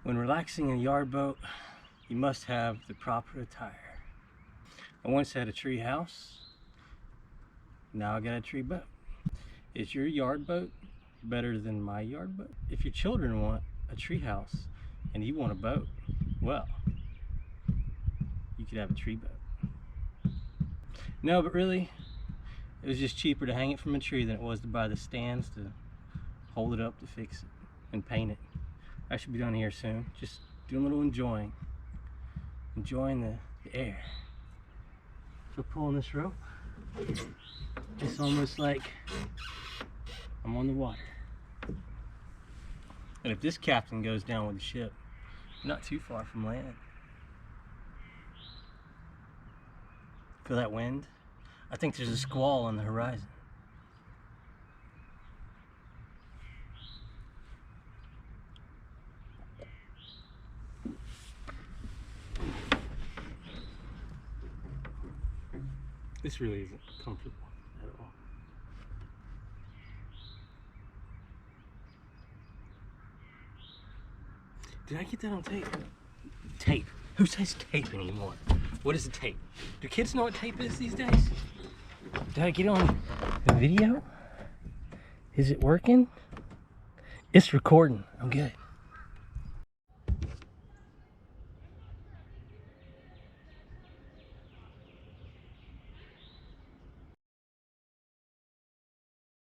When relaxing in a yard boat, you must have the proper attire. I once had a tree house, now I got a tree boat. Is your yard boat better than my yard boat? If your children want a tree house and you want a boat, well, you could have a tree boat. No, but really, it was just cheaper to hang it from a tree than it was to buy the stands to hold it up, to fix it and paint it. I should be done here soon. Just doing a little enjoying the air. So pulling this rope, it's almost like I'm on the water. And if this captain goes down with the ship, I'm not too far from land. Feel that wind? I think there's a squall on the horizon. This really isn't comfortable at all. Did I get that on tape? Tape. Who says tape anymore? What is a tape? Do kids know what tape is these days? Did I get on the video? Is it working? It's recording. I'm good.